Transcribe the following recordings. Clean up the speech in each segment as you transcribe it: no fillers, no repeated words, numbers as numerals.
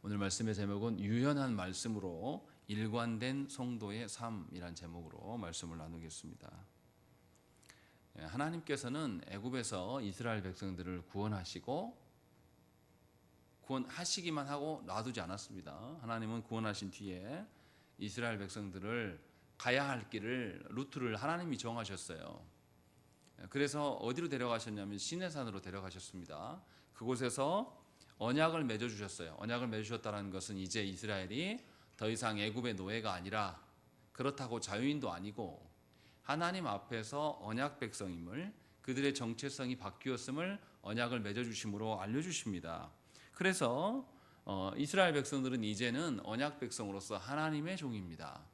오늘 말씀의 제목은 유연한 말씀으로 일관된 성도의 삶이란 제목으로 말씀을 나누겠습니다. 하나님께서는 애굽에서 이스라엘 백성들을 구원하시기만 하고 놔두지 않았습니다. 하나님은 구원하신 뒤에 이스라엘 백성들을 가야 할 길을 루트를 하나님이 정하셨어요. 그래서 어디로 데려가셨냐면 시내산으로 데려가셨습니다. 그곳에서 언약을 맺어 주셨어요. 언약을 맺어 주셨다는 것은 이제 이스라엘이 더 이상 애굽의 노예가 아니라 그렇다고 자유인도 아니고 하나님 앞에서 언약 백성임을, 그들의 정체성이 바뀌었음을 언약을 맺어 주심으로 알려 주십니다. 그래서 이스라엘 백성들은 이제는 언약 백성으로서 하나님의 종입니다.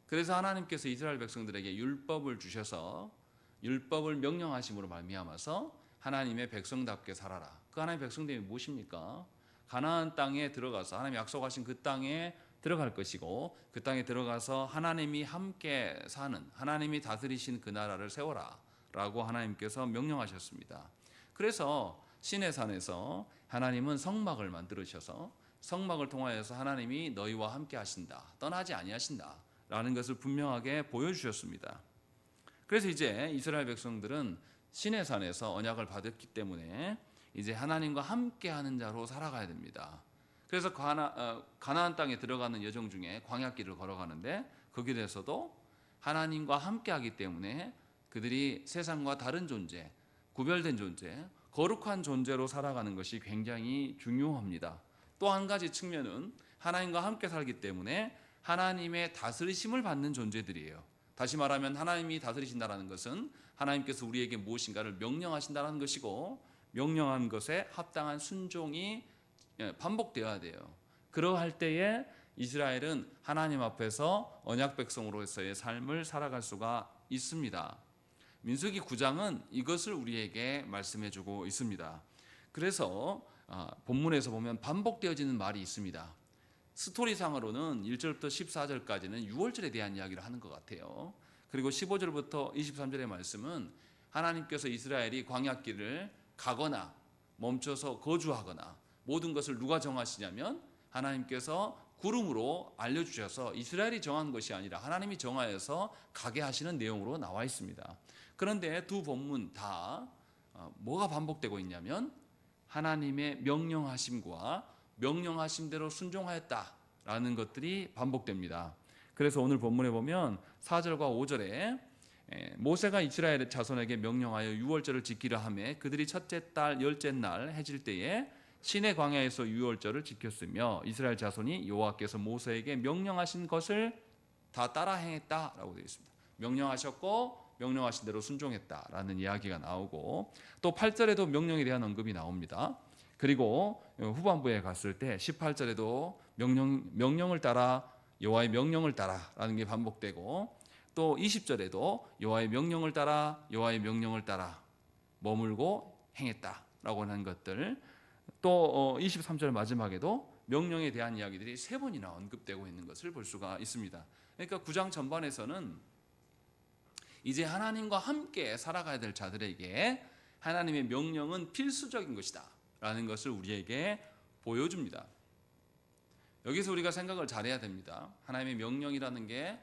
그래서 하나님께서 이스라엘 백성들에게 율법을 주셔서 율법을 명령하심으로 말미암아서 하나님의 백성답게 살아라. 그 하나님의 백성됨이 무엇입니까? 가나안 땅에 들어가서 하나님이 약속하신 그 땅에 들어갈 것이고, 그 땅에 들어가서 하나님이 함께 사는, 하나님이 다스리신 그 나라를 세워라 라고 하나님께서 명령하셨습니다. 그래서 시내산에서 하나님은 성막을 만들으셔서 성막을 통하여서 하나님이 너희와 함께 하신다, 떠나지 아니하신다 라는 것을 분명하게 보여주셨습니다. 그래서 이제 이스라엘 백성들은 시내산에서 언약을 받았기 때문에 이제 하나님과 함께하는 자로 살아가야 됩니다. 그래서 가나안 땅에 들어가는 여정 중에 광야길을 걸어가는데 그 길에서도 하나님과 함께하기 때문에 그들이 세상과 다른 존재, 구별된 존재, 거룩한 존재로 살아가는 것이 굉장히 중요합니다. 또 한 가지 측면은 하나님과 함께 살기 때문에 하나님의 다스리심을 받는 존재들이에요. 다시 말하면 하나님이 다스리신다는 것은 하나님께서 우리에게 무엇인가를 명령하신다는 것이고, 명령한 것에 합당한 순종이 반복되어야 돼요. 그러할 때에 이스라엘은 하나님 앞에서 언약 백성으로서의 삶을 살아갈 수가 있습니다. 민수기 9장은 이것을 우리에게 말씀해 주고 있습니다. 그래서 본문에서 보면 반복되어지는 말이 있습니다. 스토리상으로는 1절부터 14절까지는 유월절에 대한 이야기를 하는 것 같아요. 그리고 15절부터 23절의 말씀은 하나님께서 이스라엘이 광야길을 가거나 멈춰서 거주하거나 모든 것을 누가 정하시냐면 하나님께서 구름으로 알려주셔서 이스라엘이 정한 것이 아니라 하나님이 정하여서 가게 하시는 내용으로 나와 있습니다. 그런데 두 본문 다 뭐가 반복되고 있냐면 하나님의 명령하심과 명령하심대로 순종하였다라는 것들이 반복됩니다. 그래서 오늘 본문에 보면 4절과 5절에 모세가 이스라엘 자손에게 명령하여 유월절을 지키라 하매 그들이 첫째 달 열째 날 해질 때에 시내 광야에서 유월절을 지켰으며 이스라엘 자손이 여호와께서 모세에게 명령하신 것을 다 따라 행했다라고 되어 있습니다. 명령하셨고 명령하신 대로 순종했다라는 이야기가 나오고, 또 8절에도 명령에 대한 언급이 나옵니다. 그리고 후반부에 갔을 때 18절에도 명령을 따라 여호와의 명령을 따라라는 게 반복되고, 또 20절에도 여호와의 명령을 따라 여호와의 명령을 따라 머물고 행했다라고 하는 것들, 또 23절 마지막에도 명령에 대한 이야기들이 3번이나 언급되고 있는 것을 볼 수가 있습니다. 그러니까 9장 전반에서는 이제 하나님과 함께 살아가야 될 자들에게 하나님의 명령은 필수적인 것이다 라는 것을 우리에게 보여줍니다. 여기서 우리가 생각을 잘해야 됩니다. 하나님의 명령이라는 게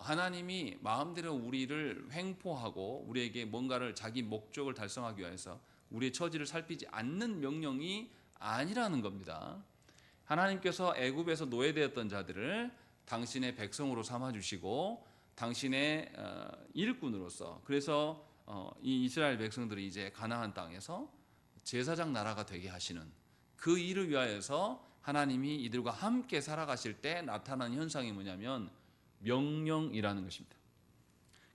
하나님이 마음대로 우리를 횡포하고 우리에게 뭔가를 자기 목적을 달성하기 위해서 우리의 처지를 살피지 않는 명령이 아니라는 겁니다. 하나님께서 애굽에서 노예되었던 자들을 당신의 백성으로 삼아주시고 당신의 일꾼으로서, 그래서 이 이스라엘 백성들이 이제 가나안 땅에서 제사장 나라가 되게 하시는 그 일을 위하여서 하나님이 이들과 함께 살아가실 때 나타나는 현상이 뭐냐면 명령이라는 것입니다.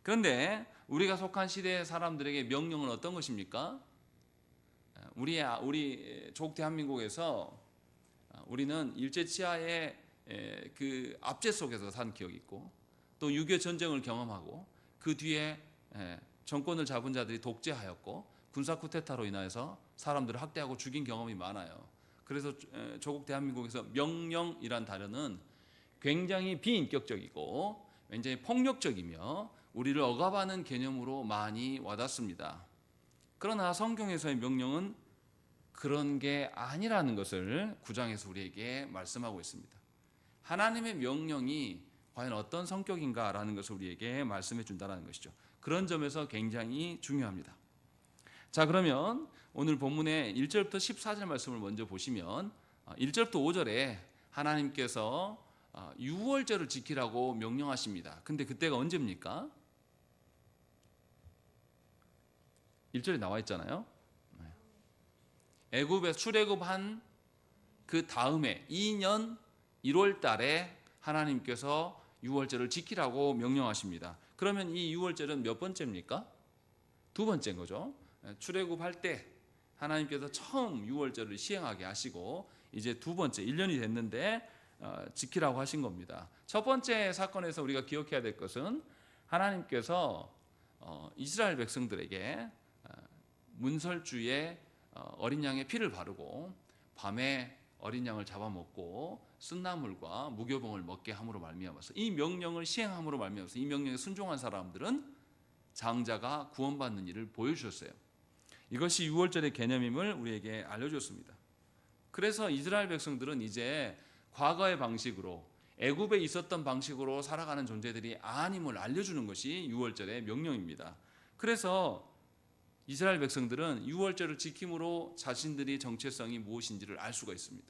그런데 우리가 속한 시대의 사람들에게 명령은 어떤 것입니까? 우리 족 대한민국에서 우리는 일제치하의 그 압제 속에서 산 기억이 있고, 또 6.25 전쟁을 경험하고 그 뒤에 정권을 잡은 자들이 독재하였고 군사 쿠데타로 인해서 사람들을 학대하고 죽인 경험이 많아요. 그래서 조국 대한민국에서 명령이란 단어는 굉장히 비인격적이고 굉장히 폭력적이며 우리를 억압하는 개념으로 많이 와닿습니다. 그러나 성경에서의 명령은 그런 게 아니라는 것을 9장에서 우리에게 말씀하고 있습니다. 하나님의 명령이 과연 어떤 성격인가라는 것을 우리에게 말씀해 준다는 것이죠. 그런 점에서 굉장히 중요합니다. 자, 그러면 오늘 본문의 1절부터 14절 말씀을 먼저 보시면 1절부터 5절에 하나님께서 유월절을 지키라고 명령하십니다. 근데 그때가 언제입니까? 1절에 나와 있잖아요. 애굽에서 출애굽한 그 다음에 2년 1월 달에 하나님께서 유월절을 지키라고 명령하십니다. 그러면 이 유월절은 몇 번째입니까? 두 번째인 거죠. 출애굽할 때 하나님께서 처음 유월절을 시행하게 하시고 이제 두 번째 1년이 됐는데 지키라고 하신 겁니다. 첫 번째 사건에서 우리가 기억해야 될 것은 하나님께서 이스라엘 백성들에게 문설주에 어린 양의 피를 바르고 밤에 어린 양을 잡아먹고 쓴나물과 무교병을 먹게 함으로 말미암아서 이 명령을 시행함으로 말미암아서 이 명령에 순종한 사람들은 장자가 구원받는 일을 보여주셨어요. 이것이 유월절의 개념임을 우리에게 알려줬습니다. 그래서 이스라엘 백성들은 이제 과거의 방식으로 애굽에 있었던 방식으로 살아가는 존재들이 아님을 알려주는 것이 유월절의 명령입니다. 그래서 이스라엘 백성들은 유월절을 지킴으로 자신들이 정체성이 무엇인지를 알 수가 있습니다.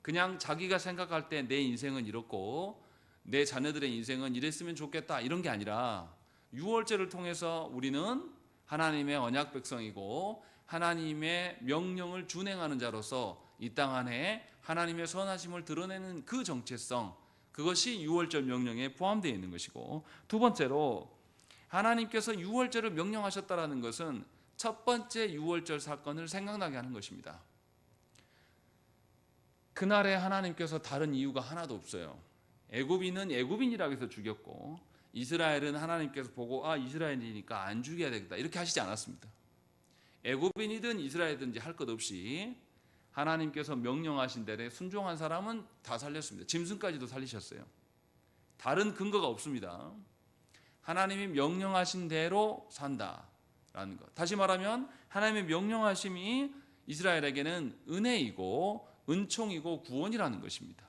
그냥 자기가 생각할 때 내 인생은 이렇고 내 자녀들의 인생은 이랬으면 좋겠다 이런 게 아니라 유월절을 통해서 우리는 하나님의 언약 백성이고 하나님의 명령을 준행하는 자로서 이 땅 안에 하나님의 선하심을 드러내는 그 정체성, 그것이 유월절 명령에 포함되어 있는 것이고, 두 번째로 하나님께서 유월절을 명령하셨다라는 것은 첫 번째 유월절 사건을 생각나게 하는 것입니다. 그날에 하나님께서 다른 이유가 하나도 없어요. 애굽인은 애굽인이라고 해서 죽였고 이스라엘은 하나님께서 보고 이스라엘이니까 안 죽여야 되겠다 이렇게 하시지 않았습니다. 애굽인이든 이스라엘이든지 할 것 없이 하나님께서 명령하신 대로 순종한 사람은 다 살렸습니다. 짐승까지도 살리셨어요. 다른 근거가 없습니다. 하나님이 명령하신 대로 산다라는 것. 다시 말하면 하나님의 명령하심이 이스라엘에게는 은혜이고 은총이고 구원이라는 것입니다.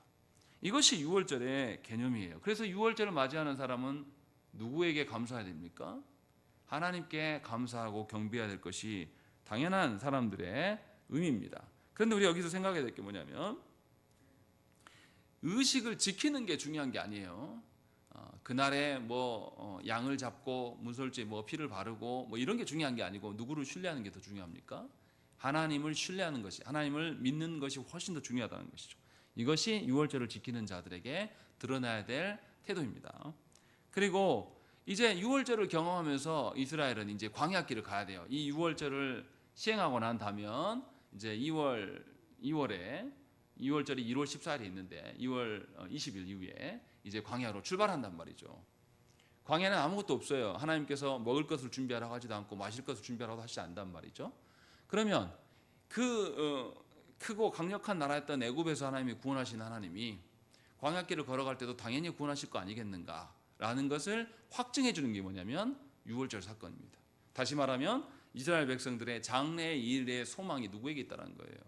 이것이 유월절의 개념이에요. 그래서 유월절을 맞이하는 사람은 누구에게 감사해야 됩니까? 하나님께 감사하고 경배해야 될 것이 당연한 사람들의 의미입니다. 그런데 우리 여기서 생각해야 될 게 뭐냐면 의식을 지키는 게 중요한 게 아니에요. 그날에 양을 잡고 문설주에 피를 바르고 이런 게 중요한 게 아니고 누구를 신뢰하는 게 더 중요합니까? 하나님을 신뢰하는 것이, 하나님을 믿는 것이 훨씬 더 중요하다는 것이죠. 이것이 유월절을 지키는 자들에게 드러나야 될 태도입니다. 그리고 이제 유월절을 경험하면서 이스라엘은 이제 광야길을 가야 돼요. 이 유월절을 시행하고 난 다면 이제 2월에 2월절이 1월 14일에 있는데 2월 20일 이후에 이제 광야로 출발한단 말이죠. 광야는 아무것도 없어요. 하나님께서 먹을 것을 준비하라고 하지도 않고 마실 것을 준비하라고 하시지 않단 말이죠. 그러면 크고 강력한 나라였던 애굽에서 하나님이 구원하신 하나님이 광야길을 걸어갈 때도 당연히 구원하실 거 아니겠는가라는 것을 확증해 주는 게 뭐냐면 유월절 사건입니다. 다시 말하면 이스라엘 백성들의 장래의 일의 소망이 누구에게 있다는 거예요.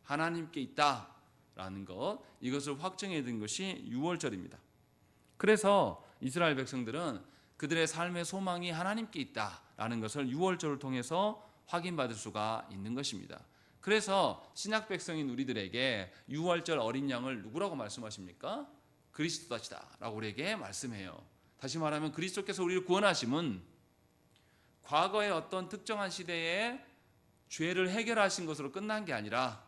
하나님께 있다라는 것, 이것을 확증해 준 것이 유월절입니다. 그래서 이스라엘 백성들은 그들의 삶의 소망이 하나님께 있다라는 것을 유월절을 통해서 확인받을 수가 있는 것입니다. 그래서 신약 백성인 우리들에게 유월절 어린 양을 누구라고 말씀하십니까? 그리스도다시다라고 우리에게 말씀해요. 다시 말하면 그리스도께서 우리를 구원하심은 과거의 어떤 특정한 시대에 죄를 해결하신 것으로 끝난 게 아니라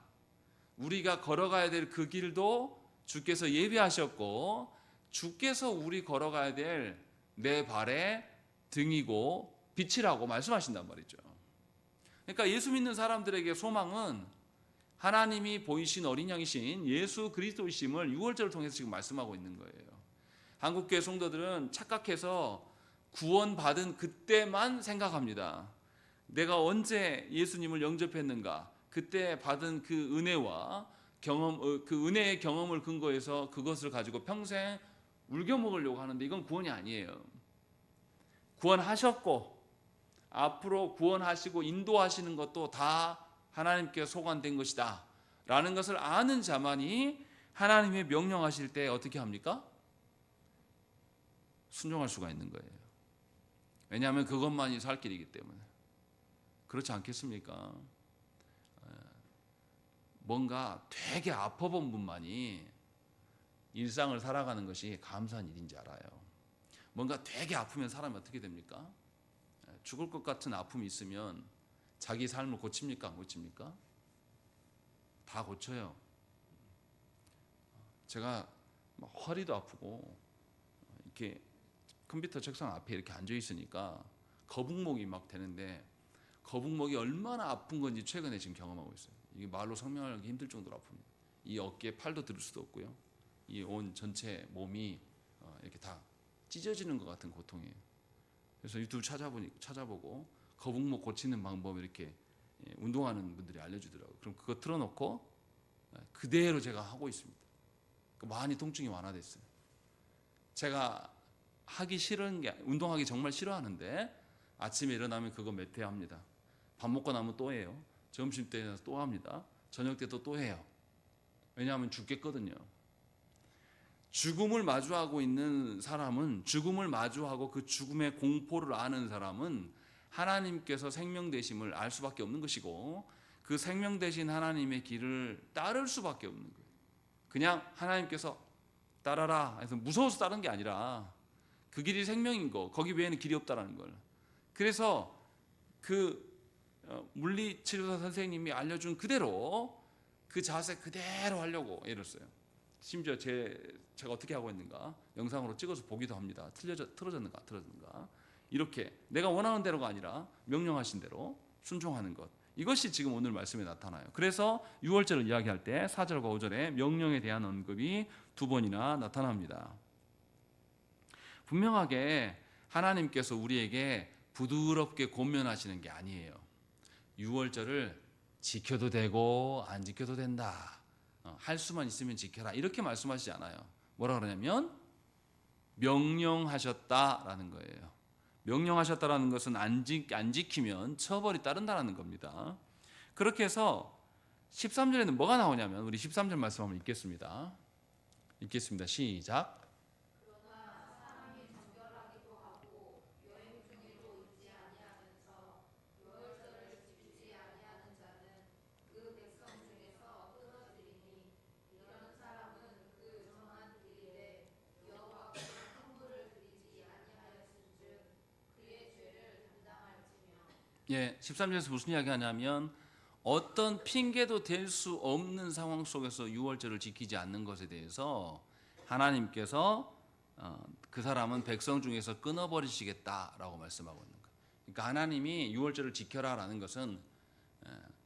우리가 걸어가야 될 그 길도 주께서 예비하셨고 주께서 우리 걸어가야 될 내 발의 등이고 빛이라고 말씀하신단 말이죠. 그러니까 예수 믿는 사람들에게 소망은 하나님이 보이신 어린 양이신 예수 그리스도이심을 유월절을 통해서 지금 말씀하고 있는 거예요. 한국교회 성도들은 착각해서 구원받은 그때만 생각합니다. 내가 언제 예수님을 영접했는가, 그때 받은 그 은혜와 경험, 그 은혜의 경험을 근거해서 그것을 가지고 평생 울겨 먹으려고 하는데 이건 구원이 아니에요. 구원하셨고 앞으로 구원하시고 인도하시는 것도 다 하나님께 소관된 것이다 라는 것을 아는 자만이 하나님의 명령하실 때 어떻게 합니까? 순종할 수가 있는 거예요. 왜냐하면 그것만이 살 길이기 때문에. 그렇지 않겠습니까? 뭔가 되게 아파본 분만이 일상을 살아가는 것이 감사한 일인지 알아요. 뭔가 되게 아프면 사람이 어떻게 됩니까? 죽을 것 같은 아픔이 있으면 자기 삶을 고칩니까? 안 고칩니까? 다 고쳐요. 제가 허리도 아프고 이렇게 컴퓨터 책상 앞에 이렇게 앉아 있으니까 거북목이 막 되는데 거북목이 얼마나 아픈 건지 최근에 지금 경험하고 있어요. 이게 말로 설명하기 힘들 정도로 아픕니다. 이 어깨에 팔도 들을 수도 없고요. 이 온 전체 몸이 이렇게 다 찢어지는 것 같은 고통이에요. 그래서 유튜브 찾아보고 거북목 고치는 방법 이렇게 운동하는 분들이 알려주더라고요. 그럼 그거 틀어놓고 그대로 제가 하고 있습니다. 많이 통증이 완화됐어요. 제가 하기 싫은 게 운동하기 정말 싫어하는데 아침에 일어나면 그거 몇 회 합니다. 밥 먹고 나면 또 해요. 점심 때는 또 합니다. 저녁 때도 또 해요. 왜냐하면 죽겠거든요. 죽음을 마주하고 있는 사람은, 죽음을 마주하고 그 죽음의 공포를 아는 사람은 하나님께서 생명 되심을 알 수밖에 없는 것이고 그 생명 되신 하나님의 길을 따를 수밖에 없는 거예요. 그냥 하나님께서 따라라 해서 무서워서 따르는 게 아니라 그 길이 생명인 거, 거기 외에는 길이 없다라는 걸. 그래서 그 물리치료사 선생님이 알려준 그대로 그 자세 그대로 하려고 애를 써요. 심지어 제가 어떻게 하고 있는가 영상으로 찍어서 보기도 합니다. 틀어졌는가 이렇게 내가 원하는 대로가 아니라 명령하신 대로 순종하는 것, 이것이 지금 오늘 말씀에 나타나요. 그래서 6월절을 이야기할 때 4절과 5절에 명령에 대한 언급이 2번이나 나타납니다. 분명하게 하나님께서 우리에게 부드럽게 권면하시는 게 아니에요. 6월절을 지켜도 되고 안 지켜도 된다, 할 수만 있으면 지켜라, 이렇게 말씀하시지 않아요. 뭐라 그러냐면 명령하셨다라는 거예요. 명령하셨다라는 것은 안 지키면 처벌이 따른다라는 겁니다. 그렇게 해서 13절에는 뭐가 나오냐면 우리 13절 말씀 한번 읽겠습니다. 시작. 예, 13절에서 무슨 이야기 하냐면 어떤 핑계도 될 수 없는 상황 속에서 6월절을 지키지 않는 것에 대해서 하나님께서 그 사람은 백성 중에서 끊어버리시겠다라고 말씀하고 있는 거예요. 그러니까 하나님이 6월절을 지켜라라는 것은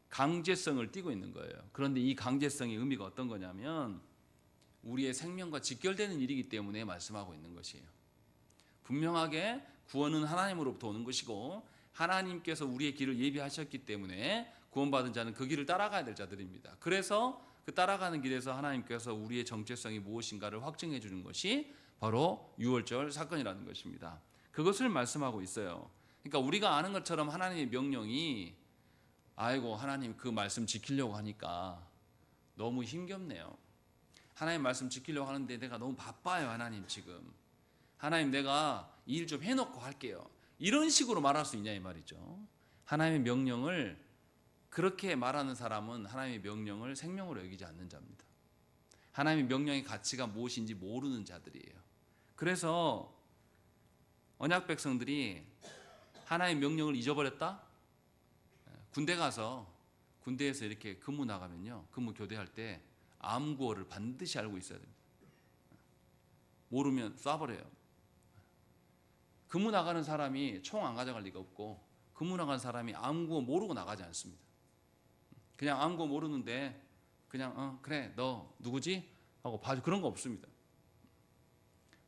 강제성을 띠고 있는 거예요. 그런데 이 강제성의 의미가 어떤 거냐면 우리의 생명과 직결되는 일이기 때문에 말씀하고 있는 것이에요. 분명하게 구원은 하나님으로부터 오는 것이고 하나님께서 우리의 길을 예비하셨기 때문에 구원받은 자는 그 길을 따라가야 될 자들입니다. 그래서 그 따라가는 길에서 하나님께서 우리의 정체성이 무엇인가를 확증해 주는 것이 바로 6월절 사건이라는 것입니다. 그것을 말씀하고 있어요. 그러니까 우리가 아는 것처럼 하나님의 명령이 아이고 하나님 그 말씀 지키려고 하니까 너무 힘겹네요. 하나님 말씀 지키려고 하는데 내가 너무 바빠요. 하나님 지금 하나님 내가 일 좀 해놓고 할게요. 이런 식으로 말할 수 있냐 이 말이죠. 하나님의 명령을 그렇게 말하는 사람은 하나님의 명령을 생명으로 여기지 않는 자입니다. 하나님의 명령의 가치가 무엇인지 모르는 자들이에요. 그래서 언약 백성들이 하나님의 명령을 잊어버렸다? 군대 가서 군대에서 이렇게 근무 나가면요, 근무 교대할 때 암구어를 반드시 알고 있어야 됩니다. 모르면 쏴버려요. 근무 나가는 사람이 총 안 가져갈 리가 없고 근무 나간 사람이 암구어 모르고 나가지 않습니다. 그냥 암구어 모르는데 그냥 그래 너 누구지? 하고 봐줘, 그런 거 없습니다.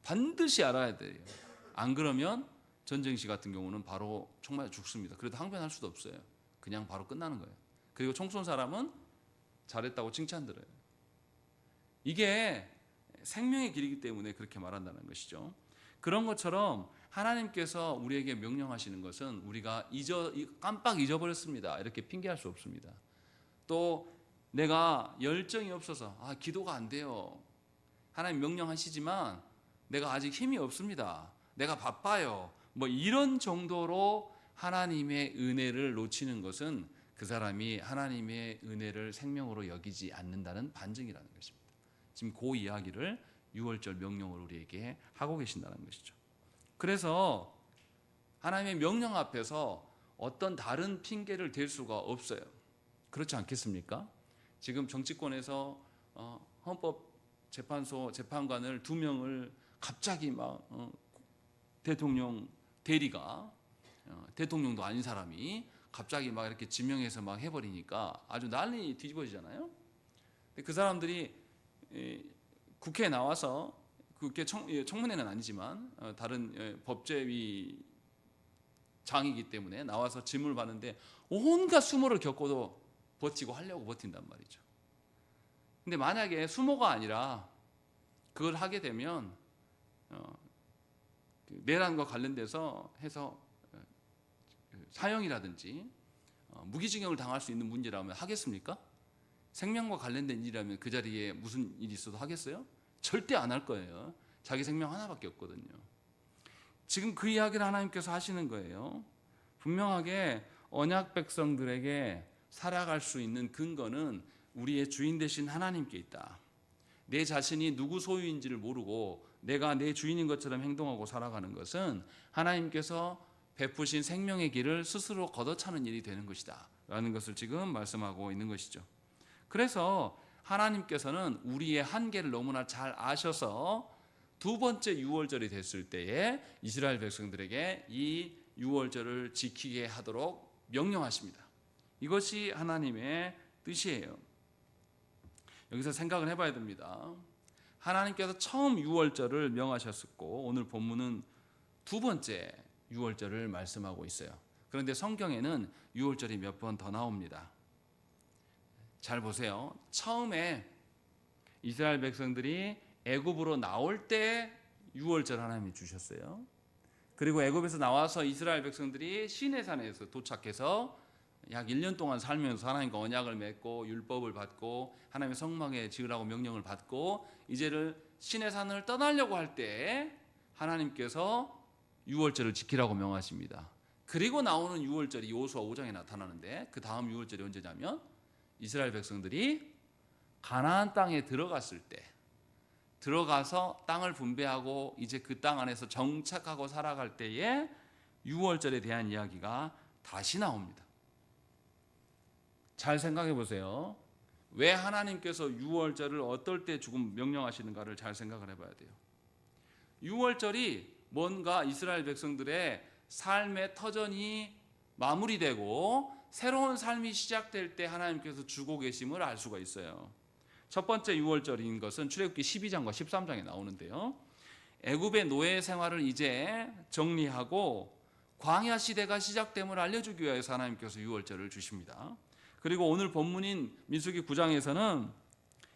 반드시 알아야 돼요. 안 그러면 전쟁시 같은 경우는 바로 총 맞아 죽습니다. 그래도 항변할 수도 없어요. 그냥 바로 끝나는 거예요. 그리고 총 쏜 사람은 잘했다고 칭찬 들어요. 이게 생명의 길이기 때문에 그렇게 말한다는 것이죠. 그런 것처럼 하나님께서 우리에게 명령하시는 것은 우리가 깜빡 잊어버렸습니다 이렇게 핑계할 수 없습니다. 또 내가 열정이 없어서 기도가 안 돼요. 하나님 명령하시지만 내가 아직 힘이 없습니다. 내가 바빠요. 뭐 이런 정도로 하나님의 은혜를 놓치는 것은 그 사람이 하나님의 은혜를 생명으로 여기지 않는다는 반증이라는 것입니다. 지금 그 이야기를 6월절 명령을 우리에게 하고 계신다는 것이죠. 그래서 하나님의 명령 앞에서 어떤 다른 핑계를 댈 수가 없어요. 그렇지 않겠습니까? 지금 정치권에서 헌법재판소 재판관을 2명을 갑자기 막 대통령 대리가 대통령도 아닌 사람이 갑자기 막 이렇게 지명해서 막 해버리니까 아주 난리 뒤집어지잖아요. 근데 그 사람들이 국회에 나와서 국회 청문회는 아니지만 다른 법제위 장이기 때문에 나와서 질문을 받는데 온갖 수모를 겪어도 버티고 하려고 버틴단 말이죠. 근데 만약에 수모가 아니라 그걸 하게 되면 내란과 관련돼서 해서 사형이라든지 무기징역을 당할 수 있는 문제라면 하겠습니까? 생명과 관련된 일이라면 그 자리에 무슨 일이 있어도 하겠어요? 절대 안 할 거예요. 자기 생명 하나밖에 없거든요. 지금 그 이야기를 하나님께서 하시는 거예요. 분명하게 언약 백성들에게 살아갈 수 있는 근거는 우리의 주인 되신 하나님께 있다. 내 자신이 누구 소유인지를 모르고 내가 내 주인인 것처럼 행동하고 살아가는 것은 하나님께서 베푸신 생명의 길을 스스로 걷어차는 일이 되는 것이다 라는 것을 지금 말씀하고 있는 것이죠. 그래서 하나님께서는 우리의 한계를 너무나 잘 아셔서 두 번째 유월절이 됐을 때에 이스라엘 백성들에게 이 유월절을 지키게 하도록 명령하십니다. 이것이 하나님의 뜻이에요. 여기서 생각을 해봐야 됩니다. 하나님께서 처음 유월절을 명하셨었고 오늘 본문은 두 번째 유월절을 말씀하고 있어요. 그런데 성경에는 유월절이 몇 번 더 나옵니다. 잘 보세요. 처음에 이스라엘 백성들이 애굽으로 나올 때 유월절 하나님이 주셨어요. 그리고 애굽에서 나와서 이스라엘 백성들이 시내산에서 도착해서 약 1년 동안 살면서 하나님과 언약을 맺고 율법을 받고 하나님의 성막에 지으라고 명령을 받고 이제를 시내산을 떠나려고 할 때 하나님께서 유월절을 지키라고 명하십니다. 그리고 나오는 유월절이 여호수아 5장에 나타나는데 그 다음 유월절이 언제냐면 이스라엘 백성들이 가나안 땅에 들어갔을 때 들어가서 땅을 분배하고 이제 그 땅 안에서 정착하고 살아갈 때에 유월절에 대한 이야기가 다시 나옵니다. 잘 생각해 보세요. 왜 하나님께서 유월절을 어떨 때 조금 명령하시는가를 잘 생각을 해봐야 돼요. 유월절이 뭔가 이스라엘 백성들의 삶의 터전이 마무리되고 새로운 삶이 시작될 때 하나님께서 주고 계심을 알 수가 있어요. 첫 번째 유월절인 것은 출애굽기 12장과 13장에 나오는데요. 애굽의 노예 생활을 이제 정리하고 광야 시대가 시작됨을 알려주기 위해서 하나님께서 유월절을 주십니다. 그리고 오늘 본문인 민수기 9장에서는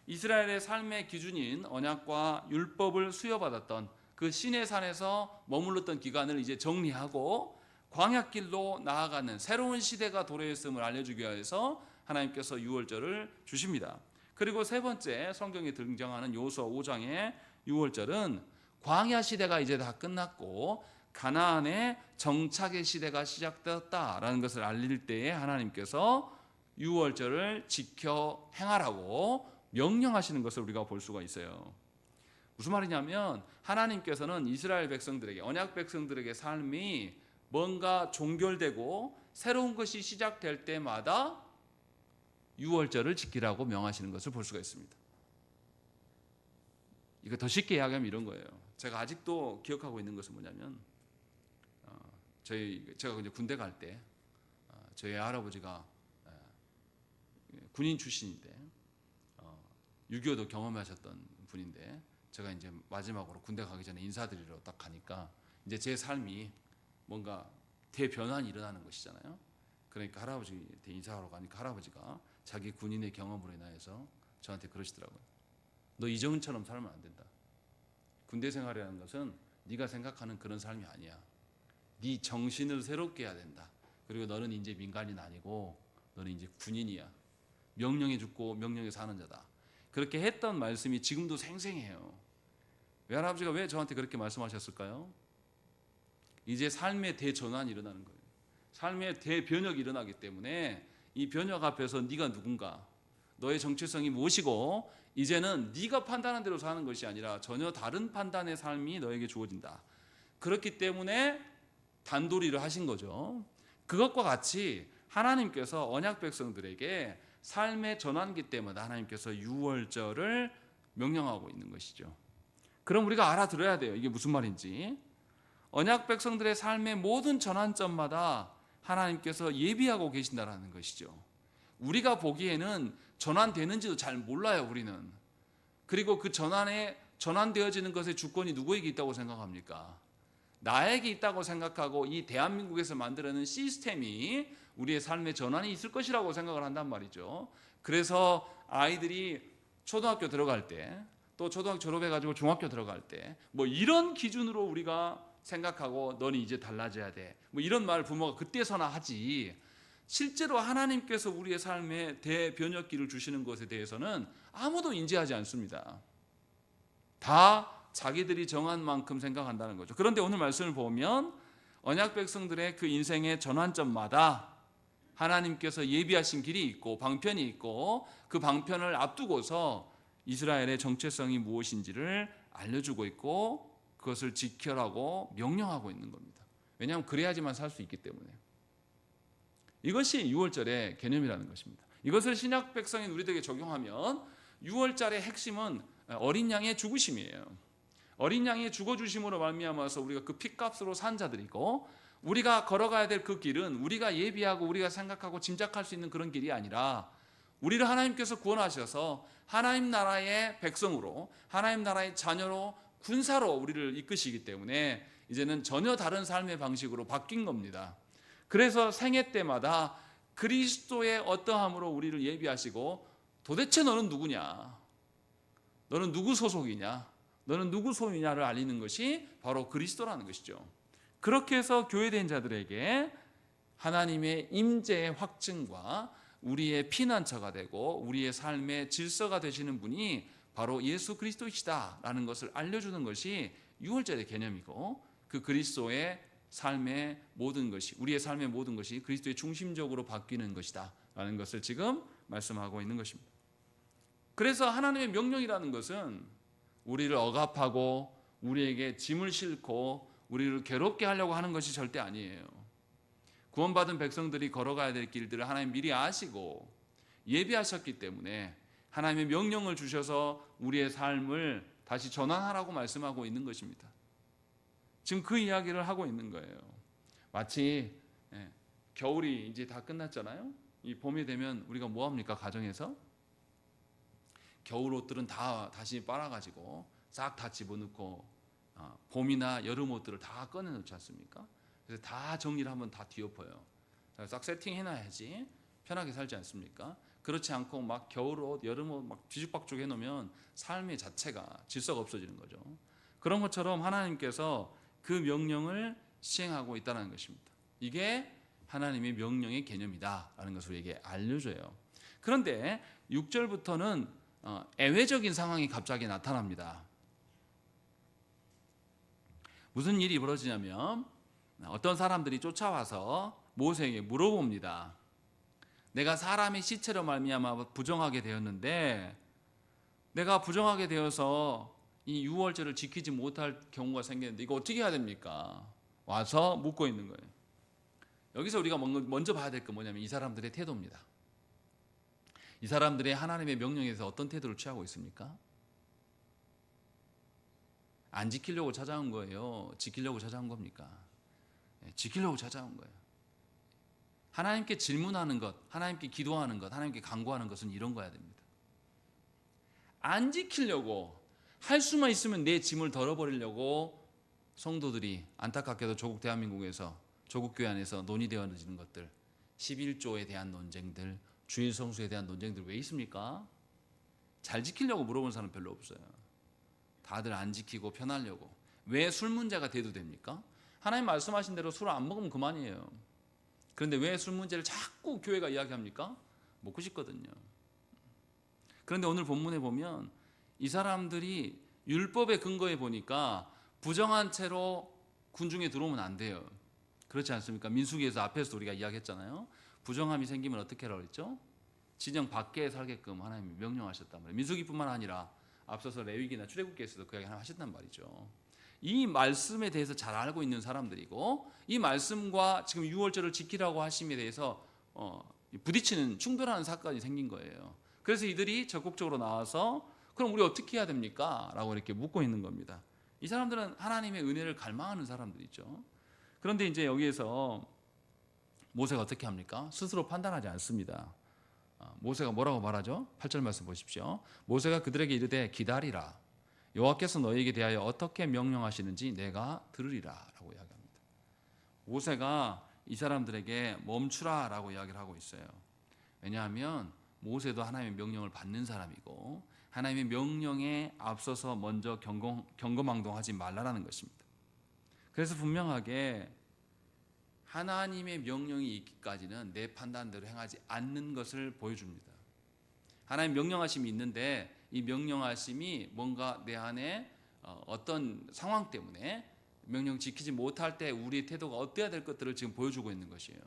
이스라엘의 삶의 기준인 언약과 율법을 수여받았던 그 시내산에서 머물렀던 기간을 이제 정리하고 광야길로 나아가는 새로운 시대가 도래했음을 알려주기 위해서 하나님께서 유월절을 주십니다. 그리고 세 번째 성경에 등장하는 여호수아 5장의 유월절은 광야 시대가 이제 다 끝났고 가나안의 정착의 시대가 시작되었다라는 것을 알릴 때에 하나님께서 유월절을 지켜 행하라고 명령하시는 것을 우리가 볼 수가 있어요. 무슨 말이냐면 하나님께서는 이스라엘 백성들에게 언약 백성들에게 삶이 뭔가 종결되고 새로운 것이 시작될 때마다 유월절을 지키라고 명하시는 것을 볼 수가 있습니다. 이거 더 쉽게 이야기하면 이런 거예요. 제가 아직도 기억하고 있는 것은 뭐냐면 제가 이제 군대 갈 때 저희 할아버지가 군인 출신인데 6.25도 경험하셨던 분인데 제가 이제 마지막으로 군대 가기 전에 인사드리러 딱 가니까 이제 제 삶이 뭔가 대변환이 일어나는 것이잖아요. 그러니까 할아버지한테 인사하러 가니까 할아버지가 자기 군인의 경험으로 인하여서 저한테 그러시더라고요. 너 이정은처럼 살면 안 된다. 군대 생활이라는 것은 네가 생각하는 그런 삶이 아니야. 네 정신을 새롭게 해야 된다. 그리고 너는 이제 민간인 아니고 너는 이제 군인이야. 명령에 죽고 명령에 사는 자다. 그렇게 했던 말씀이 지금도 생생해요. 외할아버지가 왜 저한테 그렇게 말씀하셨을까요? 이제 삶의 대전환이 일어나는 거예요. 삶의 대변혁이 일어나기 때문에 이 변혁 앞에서 네가 누군가, 너의 정체성이 무엇이고, 이제는 네가 판단한 대로 사는 것이 아니라 전혀 다른 판단의 삶이 너에게 주어진다. 그렇기 때문에 단도리를 하신 거죠. 그것과 같이 하나님께서 언약 백성들에게 삶의 전환기 때마다 하나님께서 유월절을 명령하고 있는 것이죠. 그럼 우리가 알아들어야 돼요. 이게 무슨 말인지. 언약 백성들의 삶의 모든 전환점마다 하나님께서 예비하고 계신다라는 것이죠. 우리가 보기에는 전환되는지도 잘 몰라요, 우리는. 그리고 그 전환되어지는 것의 주권이 누구에게 있다고 생각합니까? 나에게 있다고 생각하고 이 대한민국에서 만들어낸 시스템이 우리의 삶의 전환이 있을 것이라고 생각을 한단 말이죠. 그래서 아이들이 초등학교 들어갈 때, 또 초등학교 졸업해가지고 중학교 들어갈 때, 뭐 이런 기준으로 우리가 생각하고 너는 이제 달라져야 돼, 뭐 이런 말 부모가 그때서나 하지, 실제로 하나님께서 우리의 삶에 대변혁기를 주시는 것에 대해서는 아무도 인지하지 않습니다. 다 자기들이 정한 만큼 생각한다는 거죠. 그런데 오늘 말씀을 보면 언약 백성들의 그 인생의 전환점마다 하나님께서 예비하신 길이 있고 방편이 있고, 그 방편을 앞두고서 이스라엘의 정체성이 무엇인지를 알려주고 있고 그것을 지켜라고 명령하고 있는 겁니다. 왜냐하면 그래야지만 살 수 있기 때문에. 이것이 유월절의 개념이라는 것입니다. 이것을 신약 백성인 우리들에게 적용하면 유월절의 핵심은 어린 양의 죽으심이에요. 어린 양의 죽어주심으로 말미암아서 우리가 그 핏값으로 산 자들이고, 우리가 걸어가야 될 그 길은 우리가 예비하고 우리가 생각하고 짐작할 수 있는 그런 길이 아니라 우리를 하나님께서 구원하셔서 하나님 나라의 백성으로, 하나님 나라의 자녀로, 군사로 우리를 이끄시기 때문에 이제는 전혀 다른 삶의 방식으로 바뀐 겁니다. 그래서 생애 때마다 그리스도의 어떠함으로 우리를 예비하시고, 도대체 너는 누구냐, 너는 누구 소속이냐, 너는 누구 소유냐를 알리는 것이 바로 그리스도라는 것이죠. 그렇게 해서 교회된 자들에게 하나님의 임재의 확증과 우리의 피난처가 되고 우리의 삶의 질서가 되시는 분이 바로 예수 그리스도이시다라는 것을 알려주는 것이 유월절의 개념이고, 그 그리스도의 삶의 모든 것이, 우리의 삶의 모든 것이 그리스도의 중심적으로 바뀌는 것이다 라는 것을 지금 말씀하고 있는 것입니다. 그래서 하나님의 명령이라는 것은 우리를 억압하고 우리에게 짐을 싣고 우리를 괴롭게 하려고 하는 것이 절대 아니에요. 구원받은 백성들이 걸어가야 될 길들을 하나님 미리 아시고 예비하셨기 때문에 하나님의 명령을 주셔서 우리의 삶을 다시 전환하라고 말씀하고 있는 것입니다. 지금 그 이야기를 하고 있는 거예요. 마치 겨울이 이제 다 끝났잖아요. 이 봄이 되면 우리가 뭐 합니까? 가정에서 겨울 옷들은 다 다시 빨아가지고 싹 다 집어넣고 봄이나 여름 옷들을 다 꺼내놓지 않습니까? 그래서 다 정리를 한번 다 뒤엎어요. 싹 세팅해놔야지 편하게 살지 않습니까? 그렇지 않고 막 겨울 옷, 여름 옷 막 뒤죽박죽 해놓으면 삶의 자체가 질서가 없어지는 거죠. 그런 것처럼 하나님께서 그 명령을 시행하고 있다는 것입니다. 이게 하나님의 명령의 개념이다라는 것을 우리에게 알려줘요. 그런데 6절부터는 애외적인 상황이 갑자기 나타납니다. 무슨 일이 벌어지냐면 어떤 사람들이 쫓아와서 모세에게 물어봅니다. 내가 사람의 시체로 말미암아 부정하게 되었는데, 내가 부정하게 되어서 이 유월절을 지키지 못할 경우가 생기는데 이거 어떻게 해야 됩니까? 와서 묻고 있는 거예요. 여기서 우리가 먼저 봐야 될 건 뭐냐면 이 사람들의 태도입니다. 이 사람들의 하나님의 명령에서 어떤 태도를 취하고 있습니까? 안 지키려고 찾아온 거예요? 지키려고 찾아온 겁니까? 지키려고 찾아온 거예요. 하나님께 질문하는 것, 하나님께 기도하는 것, 하나님께 간구하는 것은 이런 거야 됩니다. 안 지키려고, 할 수만 있으면 내 짐을 덜어버리려고 성도들이 안타깝게도 조국 대한민국에서, 조국 교회 안에서 논의되어지는 것들, 11조에 대한 논쟁들, 주일 성수에 대한 논쟁들 왜 있습니까? 잘 지키려고 물어본 사람 별로 없어요. 다들 안 지키고 편하려고. 왜 술 문제가 대두됩니까? 하나님 말씀하신 대로 술 안 먹으면 그만이에요. 그런데 왜 술 문제를 자꾸 교회가 이야기합니까? 먹고 싶거든요. 그런데 오늘 본문에 보면 이 사람들이 율법의 근거에 보니까 부정한 채로 군중에 들어오면 안 돼요. 그렇지 않습니까? 민수기에서 앞에서 우리가 이야기했잖아요. 부정함이 생기면 어떻게 하라고 했죠? 진영 밖에 살게끔 하나님이 명령하셨단 말이에요. 민수기뿐만 아니라 앞서서 레위기나 출애굽기에서도 그 이야기 하나 하셨단 말이죠. 이 말씀에 대해서 잘 알고 있는 사람들이고 이 말씀과 지금 유월절을 지키라고 하심에 대해서 부딪히는 충돌하는 사건이 생긴 거예요. 그래서 이들이 적극적으로 나와서 그럼 우리 어떻게 해야 됩니까? 라고 이렇게 묻고 있는 겁니다. 이 사람들은 하나님의 은혜를 갈망하는 사람들이죠. 그런데 이제 여기에서 모세가 어떻게 합니까? 스스로 판단하지 않습니다. 모세가 뭐라고 말하죠? 8절 말씀 보십시오. 모세가 그들에게 이르되 기다리라. 여호와께서 너희에게 대하여 어떻게 명령하시는지 내가 들으리라 라고 이야기합니다. 모세가 이 사람들에게 멈추라 라고 이야기를 하고 있어요. 왜냐하면 모세도 하나님의 명령을 받는 사람이고 하나님의 명령에 앞서서 먼저 경거망동하지 말라라는 것입니다. 그래서 분명하게 하나님의 명령이 있기까지는 내 판단대로 행하지 않는 것을 보여줍니다. 하나님 명령하심이 있는데 이 명령하심이 뭔가 내 안에 어떤 상황 때문에 명령 지키지 못할 때 우리의 태도가 어때야 될 것들을 지금 보여주고 있는 것이에요.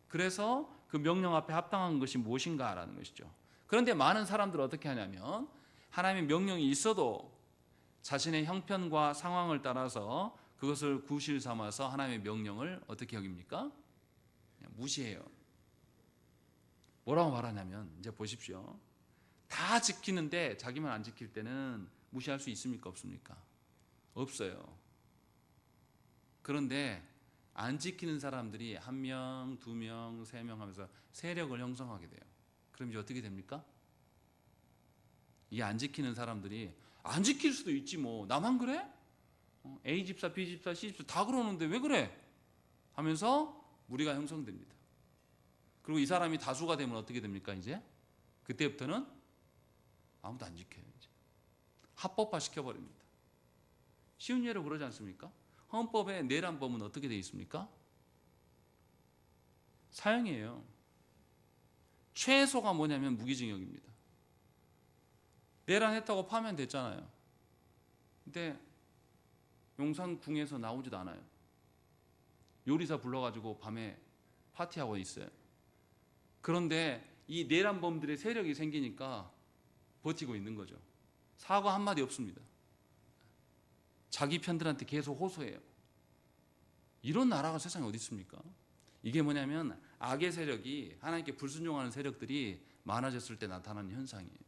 그래서 그 명령 앞에 합당한 것이 무엇인가라는 것이죠. 그런데 많은 사람들은 어떻게 하냐면 하나님의 명령이 있어도 자신의 형편과 상황을 따라서 그것을 구실 삼아서 하나님의 명령을 어떻게 여깁니까? 그냥 무시해요. 뭐라고 말하냐면 이제 보십시오. 다 지키는데 자기만 안 지킬 때는 무시할 수 있습니까? 없습니까? 없어요. 그런데 안 지키는 사람들이 1명, 2명, 3명 하면서 세력을 형성하게 돼요. 그럼 이제 어떻게 됩니까? 이 안 지키는 사람들이 안 지킬 수도 있지 뭐 나만 그래? A 집사, B 집사, C 집사 다 그러는데 왜 그래? 하면서 무리가 형성됩니다. 그리고 이 사람이 다수가 되면 어떻게 됩니까? 이제 그때부터는 아무도 안 지켜요. 이제 합법화 시켜버립니다. 쉬운 예로 그러지 않습니까? 헌법의 내란범은 어떻게 되어 있습니까? 사형이에요. 최소가 뭐냐면 무기징역입니다. 내란했다고 파면됐잖아요. 근데 용산궁에서 나오지도 않아요. 요리사 불러가지고 밤에 파티하고 있어요. 그런데 이 내란범들의 세력이 생기니까 버티고 있는 거죠. 사과 한마디 없습니다. 자기 편들한테 계속 호소해요. 이런 나라가 세상에 어디 있습니까? 이게 뭐냐면 악의 세력이 하나님께 불순종하는 세력들이 많아졌을 때 나타나는 현상이에요.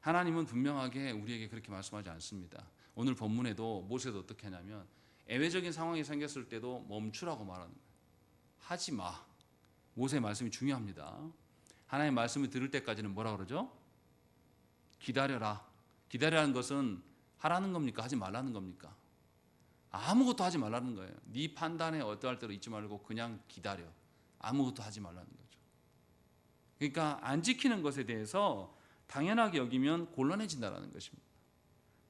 하나님은 분명하게 우리에게 그렇게 말씀하지 않습니다. 오늘 본문에도 모세도 어떻게 하냐면 애외적인 상황이 생겼을 때도 멈추라고 말하는 거예요. 하지 마. 모세의 말씀이 중요합니다. 하나님의 말씀을 들을 때까지는 뭐라 그러죠? 기다려라. 기다리라는 것은 하라는 겁니까? 하지 말라는 겁니까? 아무것도 하지 말라는 거예요. 네 판단에 어떠할 때로 잊지 말고 그냥 기다려. 아무것도 하지 말라는 거죠. 그러니까 안 지키는 것에 대해서 당연하게 여기면 곤란해진다는 것입니다.